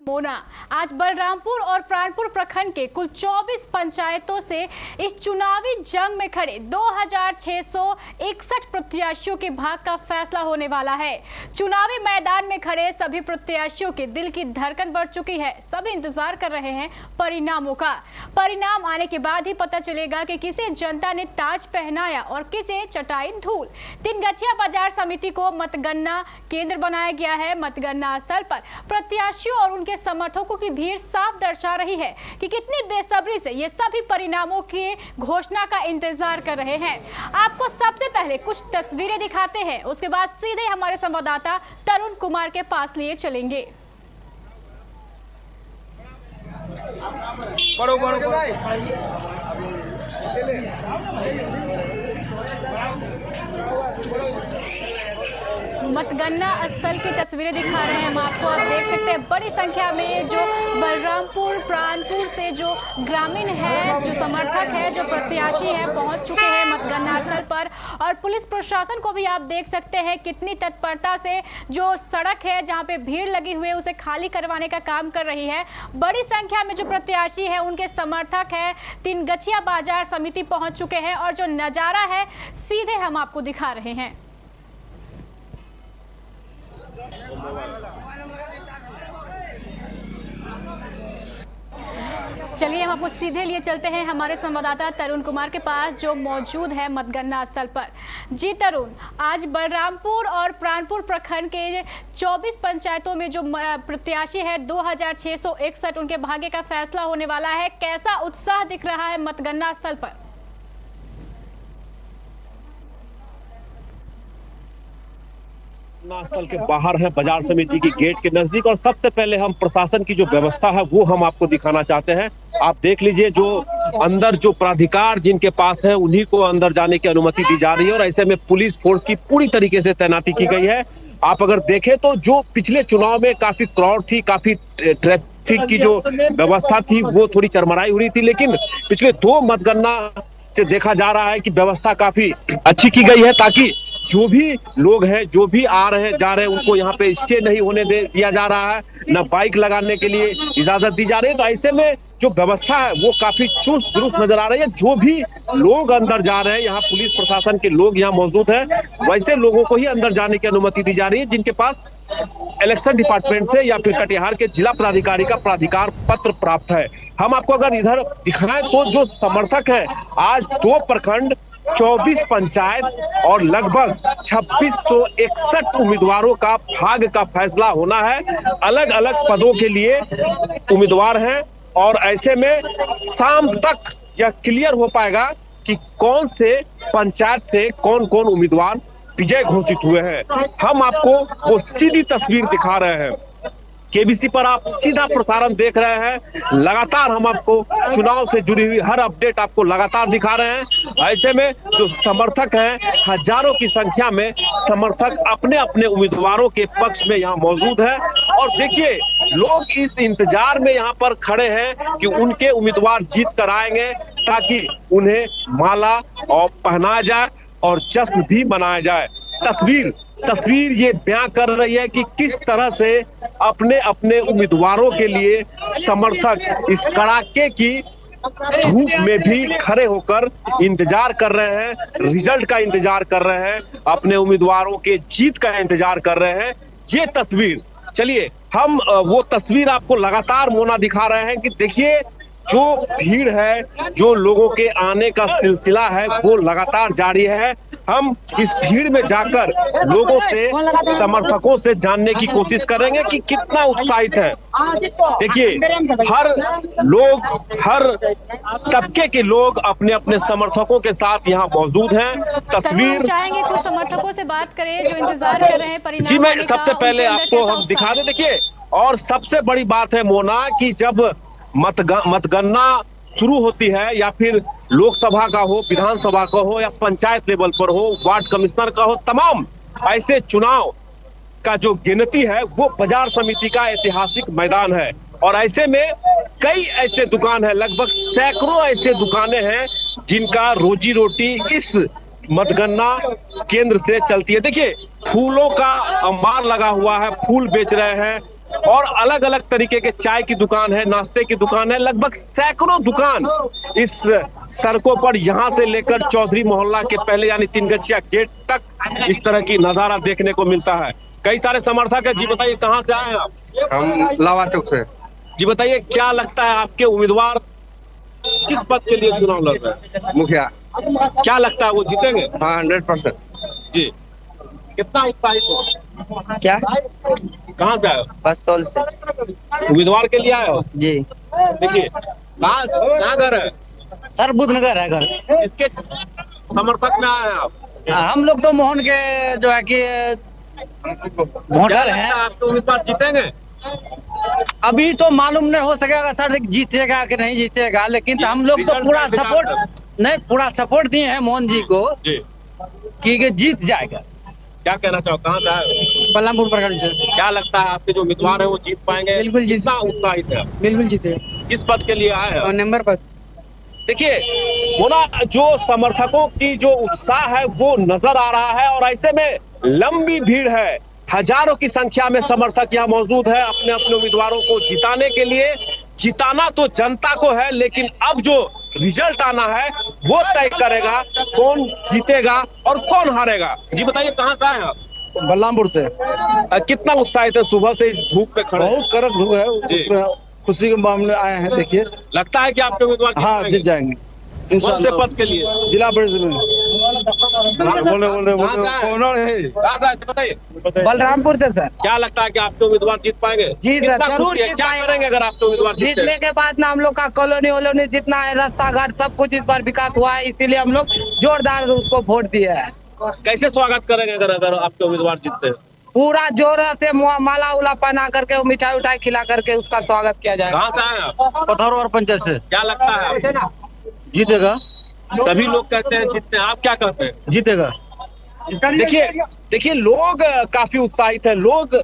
मोना आज बलरामपुर और प्राणपुर प्रखंड के कुल 24 पंचायतों से इस चुनावी जंग में खड़े 2661 प्रत्याशियों के भाग्य का फैसला होने वाला है। चुनावी मैदान में खड़े सभी प्रत्याशियों के दिल की धड़कन बढ़ चुकी है। सभी इंतजार कर रहे हैं परिणामों का। परिणाम आने के बाद ही पता चलेगा कि किसे जनता ने ताज पहनाया और किसे चटाई धूल। तिनगछिया बाजार समिति को मतगणना केंद्र बनाया गया है। मतगणना स्थल पर प्रत्याशियों और उनके समर्थकों की भीड़ साफ दर्शा रही है कि कितनी बेसब्री से ये सभी परिणामों की घोषणा का इंतजार कर रहे हैं। आपको सबसे पहले कुछ तस्वीरें दिखाते हैं, उसके बाद सीधे हमारे संवाददाता तरुण कुमार के पास लिए चलेंगे। मतगणना स्थल की तस्वीरें दिखा रहे हैं हम आपको। आप देख सकते हैं बड़ी संख्या में जो बलरामपुर प्राणपुर से जो ग्रामीण है, जो समर्थक है, जो प्रत्याशी है, पहुंच चुके हैं मतगणना स्थल पर। और पुलिस प्रशासन को भी आप देख सकते हैं कितनी तत्परता से जो सड़क है जहां पे भीड़ लगी हुई है उसे खाली करवाने का काम कर रही है। बड़ी संख्या में जो प्रत्याशी है उनके समर्थक है तिनगछिया बाजार समिति पहुंच चुके हैं और जो नजारा है सीधे हम आपको दिखा रहे हैं। चलिए हम आपको सीधे लिए चलते हैं हमारे संवाददाता तरुण कुमार के पास जो मौजूद है मतगणना स्थल पर। जी तरुण, आज बलरामपुर और प्राणपुर प्रखंड के 24 पंचायतों में जो प्रत्याशी है 2661 उनके भाग्य का फैसला होने वाला है। कैसा उत्साह दिख रहा है मतगणना स्थल पर? स्थल के बाहर है, बाजार समिति की गेट के नजदीक। और सबसे पहले हम प्रशासन की जो व्यवस्था है वो हम आपको दिखाना चाहते हैं। आप देख लीजिए, जो अंदर जो प्राधिकार जिनके पास है उन्हीं को अंदर जाने की अनुमति दी जा रही है और ऐसे में पुलिस फोर्स की पूरी तरीके से तैनाती की गई है। आप अगर देखें तो जो पिछले चुनाव में काफी क्राउड थी, काफी ट्रैफिक की जो व्यवस्था थी वो थोड़ी चरमराई हो रही थी, लेकिन पिछले 2 मतगणना से देखा जा रहा है कि व्यवस्था काफी अच्छी की गई है ताकि जो भी लोग हैं, जो भी आ रहे हैं जा रहे हैं, उनको यहाँ पे स्टे नहीं होने दिया जा रहा है, न बाइक लगाने के लिए इजाजत दी जा रही है। तो ऐसे में जो व्यवस्था है वो काफी चुस्त दुरुस्त नजर आ रही है। जो भी लोग अंदर जा रहे हैं, यहाँ पुलिस प्रशासन के लोग यहाँ मौजूद हैं, वैसे लोगों को ही अंदर जाने की अनुमति दी जा रही है जिनके पास इलेक्शन डिपार्टमेंट से या फिर कटिहार के जिला पदाधिकारी का प्राधिकार पत्र प्राप्त है। हम आपको अगर इधर दिखाएं तो जो समर्थक है, आज 2 प्रखंड, 24 पंचायत और लगभग 2661 उम्मीदवारों का भाग्य का फैसला होना है। अलग अलग पदों के लिए उम्मीदवार हैं और ऐसे में शाम तक यह क्लियर हो पाएगा कि कौन से पंचायत से कौन कौन उम्मीदवार विजय घोषित हुए हैं। हम आपको वो सीधी तस्वीर दिखा रहे हैं। केबीसी पर आप सीधा प्रसारण देख रहे हैं। लगातार हम आपको चुनाव से जुड़ी हुई हर अपडेट आपको लगातार दिखा रहे हैं। ऐसे में जो समर्थक हैं, हजारों की संख्या में समर्थक अपने अपने उम्मीदवारों के पक्ष में यहाँ मौजूद है। और देखिए, लोग इस इंतजार में यहाँ पर खड़े हैं कि उनके उम्मीदवार जीत कर आएंगे ताकि उन्हें माला और पहनाया जाए और जश्न भी मनाया जाए। तस्वीर ये बयां कर रही है कि किस तरह से अपने अपने उम्मीदवारों के लिए समर्थक इस कड़ाके की धूप में भी खड़े होकर इंतजार कर रहे हैं, रिजल्ट का इंतजार कर रहे हैं, अपने उम्मीदवारों के जीत का इंतजार कर रहे हैं। ये तस्वीर, चलिए हम वो तस्वीर आपको लगातार मोना दिखा रहे हैं कि देखिए, जो भीड़ है, जो लोगों के आने का सिलसिला है वो लगातार जारी है। हम इस भीड़ में जाकर लोगों से, समर्थकों से जानने की कोशिश करेंगे कि कितना उत्साहित है। देखिए, हर तबके के लोग अपने अपने समर्थकों के साथ यहाँ मौजूद हैं। तस्वीर चाहेंगे कुछ समर्थकों से बात करें जो इंतजार कर रहे हैं परिणाम। जी, मैं सबसे पहले आपको हम दिखा दें। देखिए, और सबसे बड़ी बात है मोना कि जब मतगणना शुरू होती है या फिर लोकसभा का हो, विधानसभा का हो या पंचायत लेवल पर हो, वार्ड कमिश्नर का हो, तमाम ऐसे चुनाव का जो गिनती है वो बाजार समिति का ऐतिहासिक मैदान है। और ऐसे में कई ऐसे दुकान है, लगभग सैकड़ों ऐसे दुकानें हैं जिनका रोजी रोटी इस मतगणना केंद्र से चलती है। देखिए, फूलों का अंबार लगा हुआ है, फूल बेच रहे हैं, और अलग अलग तरीके के चाय की दुकान है, नाश्ते की दुकान है, लगभग सैकड़ों दुकान इस सड़कों पर यहाँ से लेकर चौधरी मोहल्ला के पहले यानी 3 गछिया गेट तक इस तरह की नजारा देखने को मिलता है। कई सारे समर्थक है। जी बताइए कहाँ से आए हैं आप? हम लावा चौक से। जी बताइए क्या लगता है आपके उम्मीदवार किस पद के लिए चुनाव लड़ रहे हैं? मुखिया। क्या लगता है वो जीतेंगे? हाँ 100%। जी कितना उत्साहित हो? क्या? कहाँ से आए हो? बस्तौल से। उम्मीदवार के लिए आए हो? जी। देखिए कहाँ घर है? सर बुद्धनगर है घर। इसके समर्थक में आए हैं आप? हम लोग तो मोहन के जो है कि क्या वोटर लगता हैं। है आपके उम्मीदवार जीतेंगे? अभी तो मालूम नहीं हो सकेगा सर जीतेगा कि नहीं जीतेगा, लेकिन हम लोग तो रिजल्ट पूरा का विचार सपोर्ट नहीं पूरा सपोर्ट दिए हैं मोहन जी को जी कि जीत जाएगा। क्या कहना चाहो? कहाँ से आए हो? बलरामपुर प्रखंड से। क्या लगता है आपके जो उम्मीदवार है वो जीत पाएंगे? बिल्कुल जीत- कितना उत्साहित है? बिल्कुल जीते। किस पद के लिए आए और हैं? नंबर पर देखिए वो ना जो समर्थकों की जो उत्साह है वो नजर आ रहा है और ऐसे में लंबी भीड़ है। हजारों की संख्या में समर्थक यहाँ मौजूद है अपने अपने उम्मीदवारों को जिताने के लिए। जिताना तो जनता को है, लेकिन अब जो रिजल्ट आना है वो तय करेगा कौन जीतेगा और कौन हारेगा। जी बताइए कहाँ से आए हैं आप? बलरामपुर से। कितना उत्साहित है सुबह से इस धूप पे खड़े? बहुत कड़क धूप है, जी। उसमें खुशी के मामले आए हैं। देखिए लगता है कि आपके उम्मीदवार जीत हाँ पाएंगे? जीत जाएंगे कौन से इंशाल्लाह। पद के लिए? जिला परिषद में बोले कहाँ से आए? कहाँ से आए? बताइए बलरामपुर से सर। क्या लगता है कि आपके उम्मीदवार जीत पाएंगे? जी सर, कितना जरूर खुशी है? जीत क्या पाएंगे। करेंगे अगर आपके उम्मीदवार जीतते जीतने हैं? के बाद ना हम लोग का कॉलोनी वोलोनी जितना है, रास्ता घाट सब कुछ इस बार विकास हुआ है, इसीलिए हम लोग जोरदार उसको वोट दिए है। कैसे स्वागत करेंगे अगर आपके उम्मीदवार जीतते हैं? पूरा जोर से माला उला पहना करके मिठाई उठाई खिला करके उसका स्वागत किया जाएगा। कहाँ से आए आप? पथौर और पंचायत से। क्या लगता है? जीतेगा सभी लोग कहते हैं जीतते हैं, आप क्या कहते हैं? जीतेगा। देखिए लोग काफी उत्साहित है। लोग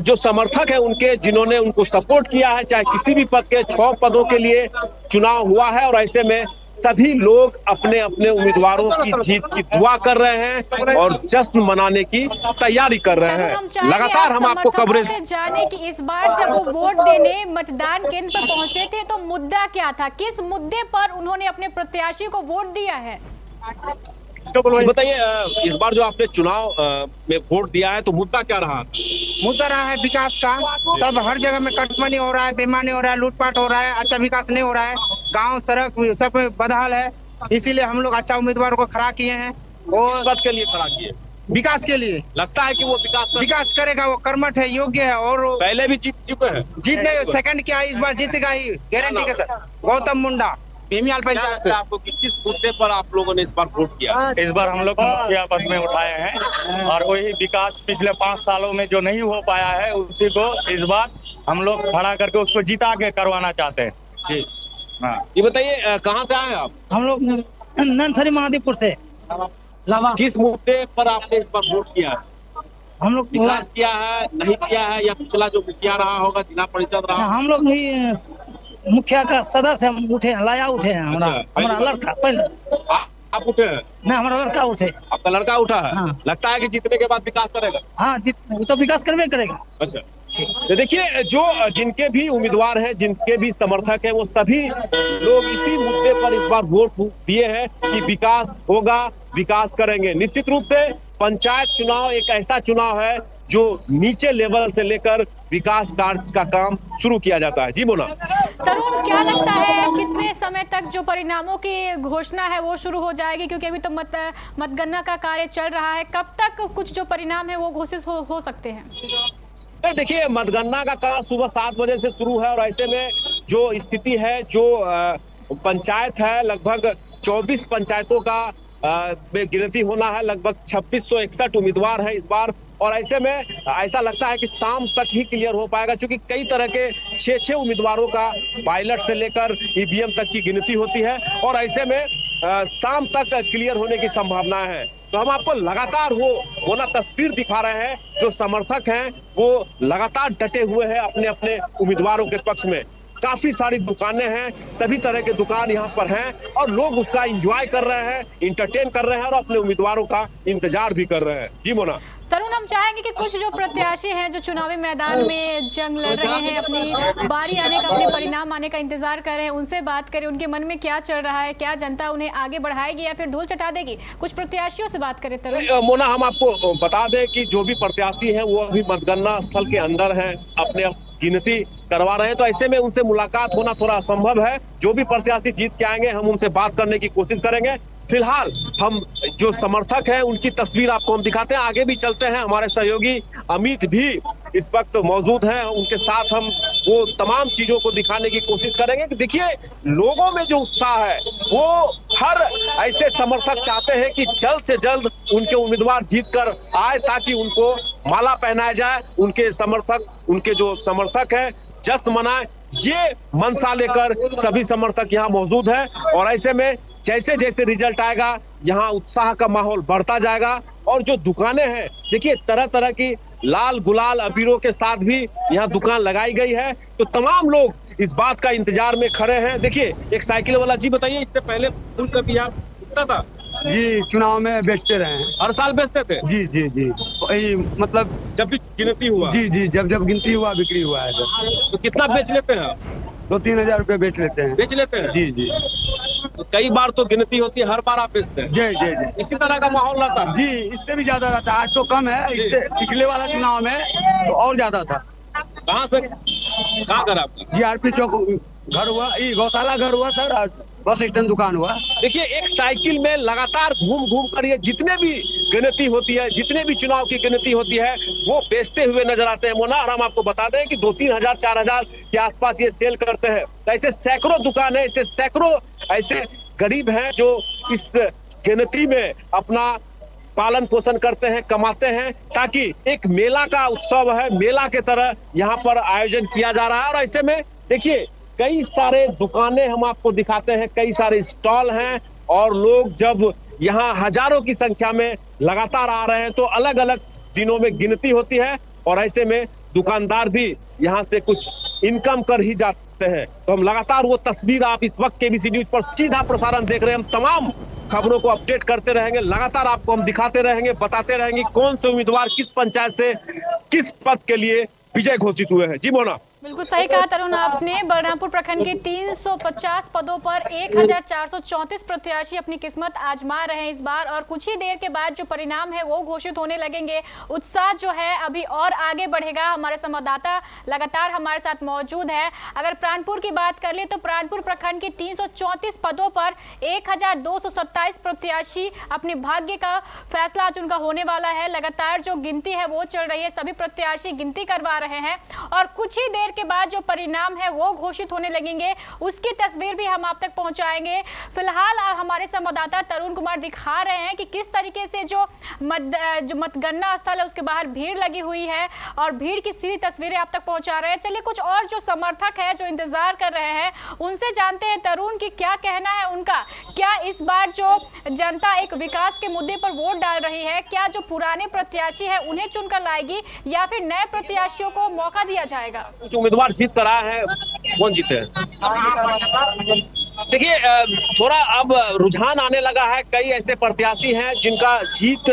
जो समर्थक है उनके, जिन्होंने उनको सपोर्ट किया है, चाहे किसी भी पद के 6 पदों के लिए चुनाव हुआ है और ऐसे में सभी लोग अपने अपने उम्मीदवारों की जीत की दुआ कर रहे हैं और जश्न मनाने की तैयारी कर रहे हैं। लगातार हम आपको कवरेज से जाने कि इस बार जब वो वोट देने मतदान केंद्र पर पहुंचे थे तो मुद्दा क्या था, किस मुद्दे पर उन्होंने अपने प्रत्याशी को वोट दिया है? बताइए इस बार जो आपने चुनाव में वोट दिया है तो मुद्दा क्या रहा? मुद्दा रहा है विकास का। सब हर जगह में कटमनी हो रहा है, बेईमानी हो रहा है, लूटपाट हो रहा है, अच्छा विकास नहीं हो रहा है, गांव सड़क सब बदहाल है। इसीलिए हम लोग अच्छा उम्मीदवार को खड़ा किए हैं और पद के लिए खड़ा किए। विकास के लिए। लगता है कि वो विकास करेगा, वो कर्मठ है, योग्य है और पहले भी जीत चुके हैं। जीतने सेकंड क्या है, इस बार जीतेगा ही गारंटी के साथ। गौतम मुंडा भीमियाल पंचायत से। आपको किस मुद्दे पर आप लोगों ने इस बार वोट किया? इस बार हम लोग मुखिया पद में उठाए हैं और वही विकास पिछले 5 सालों में जो नहीं हो पाया है उसी को इस बार हम लोग खड़ा करके उसको जिता के करवाना चाहते हैं। जी हाँ। ये बताइए कहाँ से आए आप? हम लोग ननसरी महादेवपुर से। लावा। किस मुद्दे पर आपने इस बार वोट किया? हम लोग विकास किया है, नहीं किया है, या पिछला जो मुखिया रहा होगा, जिला परिषद रहा? हम लोग भी मुखिया का सदस्य हम उठे हैं, लाया उठे हैं। हमारा अच्छा, हमारा लड़का पहले आप उठे हैं? नहीं, हमारा लड़का उठे। आपका लड़का उठा है? हाँ। लगता है कि जीतने के बाद विकास करेगा? हाँ जीत वो तो विकास करवे करेगा। अच्छा तो देखिए जो जिनके भी उम्मीदवार हैं, जिनके भी समर्थक हैं, वो सभी लोग इसी मुद्दे पर इस बार वोट दिए हैं कि विकास होगा, विकास करेंगे। निश्चित रूप से पंचायत चुनाव एक ऐसा चुनाव है जो नीचे लेवल से लेकर विकास कार्य का काम शुरू किया जाता है। जी मोना। तरुण क्या लगता है कितने समय तक जो परिणामों की घोषणा है वो शुरू हो जाएगी, क्योंकि अभी तो मतगणना का कार्य चल रहा है, कब तक कुछ जो परिणाम है वो घोषित हो सकते हैं? देखिए मतगणना का कार्य सुबह 7 बजे से शुरू है और ऐसे में जो स्थिति है, जो पंचायत है, लगभग 24 पंचायतों का में गिनती होना है। लगभग 2661 उम्मीदवार है इस बार और ऐसे में ऐसा लगता है कि शाम तक ही क्लियर हो पाएगा, क्योंकि कई तरह के 6 उम्मीदवारों का पायलट से लेकर ईवीएम तक की गिनती होती है और ऐसे में शाम तक क्लियर होने की संभावनाएं हैं। तो हम आपको लगातार वो ना तस्वीर दिखा रहे हैं। जो समर्थक हैं वो लगातार डटे हुए हैं अपने अपने उम्मीदवारों के पक्ष में। काफी सारी दुकानें हैं, सभी तरह के दुकान यहाँ पर हैं और लोग उसका एंजॉय कर रहे हैं, इंटरटेन कर रहे हैं और अपने उम्मीदवारों का इंतजार भी कर रहे हैं। जी मोना। तरुण हम हम चाहेंगे कि कुछ जो प्रत्याशी हैं जो चुनावी मैदान में जंग लड़ रहे हैं, अपनी बारी आने का, अपने परिणाम आने का इंतजार कर रहे हैं, उनसे बात करें, उनके मन में क्या चल रहा है, क्या जनता उन्हें आगे बढ़ाएगी या फिर धूल चटा देगी। कुछ प्रत्याशियों से बात करें तरुण। मोना, हम आपको बता दें कि जो भी प्रत्याशी हैं वो अभी मतगणना स्थल के अंदर हैं, अपने गिनती करवा रहे हैं, तो ऐसे में उनसे मुलाकात होना थोड़ा असंभव है। जो भी प्रत्याशी जीत के आएंगे हम उनसे बात करने की कोशिश करेंगे। फिलहाल हम जो समर्थक हैं उनकी तस्वीर आपको हम दिखाते हैं, आगे भी चलते हैं। हमारे सहयोगी अमित भी इस वक्त मौजूद हैं, उनके साथ हम वो तमाम चीजों को दिखाने की कोशिश करेंगे कि देखिए लोगों में जो उत्साह है वो हर ऐसे समर्थक चाहते हैं कि जल्द से जल्द उनके उम्मीदवार जीत कर आए ताकि उनको माला पहनाया जाए, उनके जो समर्थक हैं जश्न मनाए। ये मनसा लेकर सभी समर्थक यहाँ मौजूद है और ऐसे में जैसे जैसे रिजल्ट आएगा यहाँ उत्साह का माहौल बढ़ता जाएगा। और जो दुकानें हैं देखिए तरह तरह की लाल गुलाल अबीरों के साथ भी यहाँ दुकान लगाई गई है, तो तमाम लोग इस बात का इंतजार में खड़े हैं। देखिए एक साइकिल वाला जी, बताइए इससे पहले फूल कभी यहाँ बिकता था? जी, चुनाव में बेचते रहे हैं, हर साल बेचते थे? जी जी जी, वही मतलब जब भी गिनती हुआ? जी जी, जब जब गिनती हुआ बिक्री हुआ है सर। तो कितना बेच लेते हैं? 2-3 हजार रुपए बेच लेते हैं। बेच लेते हैं? जी जी, तो कई बार तो गिनती होती है, हर बार आप बेचते हैं? जी जी जी, इसी तरह का माहौल रहता है? जी इससे भी ज्यादा रहता है। आज तो कम है, इससे पिछले वाला चुनाव में तो और ज्यादा था। कहाँ घर आपका? जीआरपी चौक घर हुआ, ये गौशाला घर हुआ सर, और बस स्टैंड दुकान हुआ। देखिए एक साइकिल में लगातार घूम घूम कर ये जितने भी गिनती होती है, जितने भी चुनाव की गिनती होती है वो बेचते हुए नजर आते हैं। मोना, और हम आपको बता दें कि 2-3 हजार 4 हजार के आसपास ये सेल करते हैं। तो ऐसे सैकड़ों दुकान है, ऐसे सैकड़ों ऐसे गरीब हैं जो इस गिनती में अपना पालन पोषण करते हैं, कमाते हैं, ताकि एक मेला का उत्सव है, मेला के तरह यहाँ पर आयोजन किया जा रहा है। और ऐसे में देखिए कई सारे दुकानें हम आपको दिखाते हैं, कई सारे स्टॉल हैं और लोग जब यहाँ हजारों की संख्या में लगातार आ रहे हैं तो अलग अलग दिनों में गिनती होती है और ऐसे में दुकानदार भी यहाँ से कुछ इनकम कर ही जाते हैं। तो हम लगातार वो तस्वीर आप इस वक्त केबीसी न्यूज पर सीधा प्रसारण देख रहे हैं। हम तमाम खबरों को अपडेट करते रहेंगे, लगातार आपको हम दिखाते रहेंगे, बताते रहेंगे कौन से उम्मीदवार किस पंचायत से किस पद के लिए विजय घोषित हुए हैं। जी मोना, बिल्कुल सही कहा तरुण आपने। बलरामपुर प्रखंड के 350 पदों पर 1434 प्रत्याशी अपनी किस्मत आजमा रहे हैं इस बार, और कुछ ही देर के बाद जो परिणाम है वो घोषित होने लगेंगे। उत्साह जो है अभी और आगे बढ़ेगा। हमारे संवाददाता लगातार हमारे साथ मौजूद है। अगर प्राणपुर की बात कर ले तो प्राणपुर प्रखंड के 334 पदों पर 1227 प्रत्याशी अपने भाग्य का फैसला आज उनका होने वाला है। लगातार जो गिनती है वो चल रही है, सभी प्रत्याशी गिनती करवा रहे हैं और कुछ ही देर के बाद जो परिणाम है वो घोषित होने लगेंगे, उसकी तस्वीर भी हम आप तक पहुंचाएंगे। फिलहाल हमारे संवाददाता तरुण कुमार दिखा रहे हैं कि किस तरीके से जो मतगणना स्थल है उसके बाहर भीड़ लगी हुई है और भीड़ की सीधी तस्वीरें आप तक पहुंचा रहे हैं। चलिए कुछ और जो समर्थक है जो इंतजार कर रहे हैं उनसे जानते हैं तरुण की क्या कहना है उनका। क्या इस बार जो जनता एक विकास के मुद्दे पर वोट डाल रही है, क्या जो पुराने प्रत्याशी है उन्हें चुनकर लाएगी या फिर नए प्रत्याशियों को मौका दिया जाएगा? उम्मीदवार जीत कर आया है, कौन जीते हैं? देखिए थोड़ा अब रुझान आने लगा है, कई ऐसे प्रत्याशी हैं जिनका जीत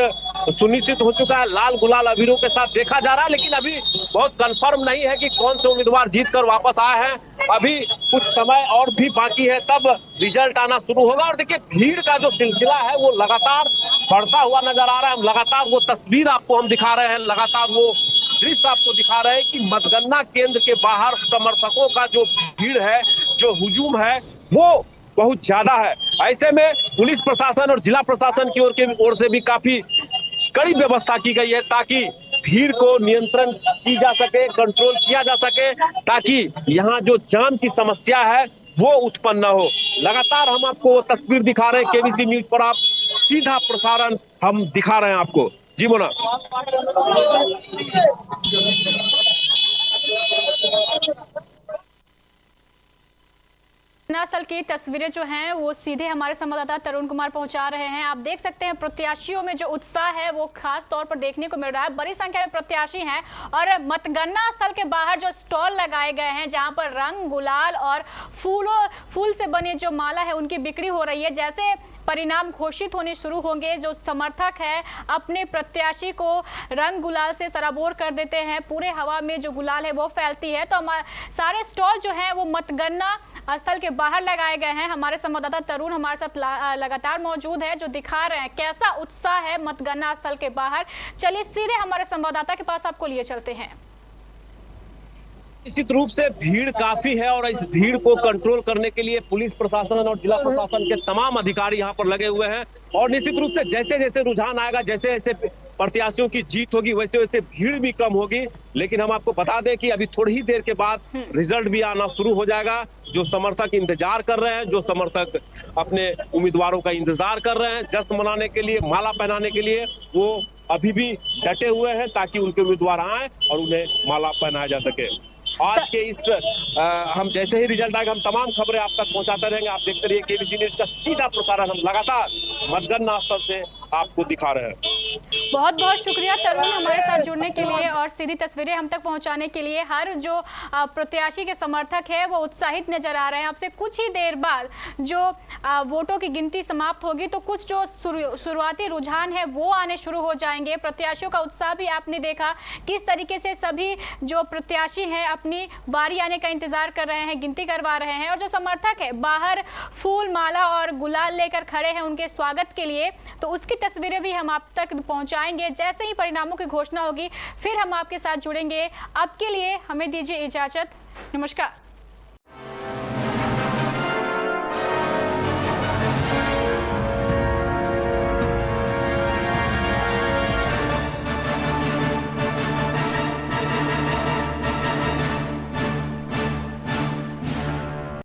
सुनिश्चित हो चुका है, लाल गुलाल अबीरों के साथ देखा जा रहा है, लेकिन अभी बहुत कंफर्म नहीं है कि कौन से उम्मीदवार जीत कर वापस आए हैं। अभी कुछ समय और भी बाकी है, तब रिजल्ट आना शुरू होगा। और देखिए भीड़ का जो सिलसिला है वो लगातार बढ़ता हुआ नजर आ रहा है। हम लगातार वो तस्वीर आपको हम दिखा रहे हैं, लगातार वो दृश्य आपको दिखा रहे हैं कि मतगणना केंद्र के बाहर समर्थकों का जो भीड़ है, जो हुजूम है वो बहुत ज्यादा है। ऐसे में पुलिस प्रशासन और जिला प्रशासन की ओर से भी काफी कड़ी व्यवस्था की गई है ताकि भीड़ को नियंत्रण की जा सके, कंट्रोल किया जा सके, ताकि यहाँ जो जाम की समस्या है वो उत्पन्न न हो। लगातार हम आपको वो तस्वीर दिखा रहे हैं, केबीसी न्यूज पर आप सीधा प्रसारण हम दिखा रहे हैं आपको। जी मोना। स्थल की तस्वीरें जो हैं वो सीधे हमारे संवाददाता तरुण कुमार पहुंचा रहे हैं। आप देख सकते हैं प्रत्याशियों में जो उत्साह है वो खास तौर पर देखने को मिल रहा है। बड़ी संख्या में प्रत्याशी हैं और मतगणना स्थल के बाहर जो स्टॉल लगाए गए हैं जहां पर रंग गुलाल और फूल से बने जो माला है उनकी बिक्री हो रही है। जैसे परिणाम घोषित होने शुरू होंगे, जो समर्थक है अपने प्रत्याशी को रंग गुलाल से सराबोर कर देते हैं। पूरे हवा में जो गुलाल है वो फैलती है। तो सारे स्टॉल जो हैं वो मतगणना स्थल के बाहर लगाए गए हैं। हमारे संवाददाता तरुण हमारे साथ लगातार मौजूद है, जो दिखा रहे हैं कैसा उत्साह है मतगणना स्थल के बाहर। चलिए सीधे हमारे संवाददाता के पास आपको लिए चलते हैं। निश्चित रूप से भीड़ काफी है और इस भीड़ को कंट्रोल करने के लिए पुलिस प्रशासन और जिला प्रशासन के तमाम अधिकारी यहाँ पर लगे हुए हैं। और निश्चित रूप से जैसे जैसे रुझान आएगा, जैसे जैसे प्रत्याशियों की जीत होगी, वैसे वैसे भीड़ भी कम होगी। लेकिन हम आपको बता दें कि अभी थोड़ी ही देर के बाद रिजल्ट भी आना शुरू हो जाएगा। जो समर्थक इंतजार कर रहे हैं, जो समर्थक अपने उम्मीदवारों का इंतजार कर रहे हैं जश्न मनाने के लिए, माला पहनाने के लिए, वो अभी भी डटे हुए हैं ताकि उनके उम्मीदवार आए और उन्हें माला पहनाया जा सके। आज के इस हम जैसे ही रिजल्ट आएगा हम तमाम खबरें आप तक पहुंचाते रहेंगे। आप देखते रहिए केबीसी न्यूज का सीधा प्रसारण हम लगातार मतगणना स्थल से आपको दिखा रहे हैं। बहुत बहुत शुक्रिया तरुण हमारे साथ जुड़ने के लिए और सीधी तस्वीरें हम तक पहुंचाने के लिए। हर जो प्रत्याशी के समर्थक है वो उत्साहित नजर आ रहे हैं। आपसे कुछ ही देर बाद जो वोटों की गिनती समाप्त होगी तो कुछ जो शुरुआती रुझान है वो आने शुरू हो जाएंगे। प्रत्याशियों का उत्साह भी आपने देखा, किस तरीके से सभी जो प्रत्याशी हैं अपनी बारी आने का इंतजार कर रहे हैं, गिनती करवा रहे हैं। और जो समर्थक है बाहर फूल माला और गुलाल लेकर खड़े हैं उनके स्वागत के लिए, तो उसकी तस्वीरें भी हम आप तक पहुंचाएंगे। जैसे ही परिणामों की घोषणा होगी फिर हम आपके साथ जुड़ेंगे। अब के लिए हमें दीजिए इजाजत। नमस्कार।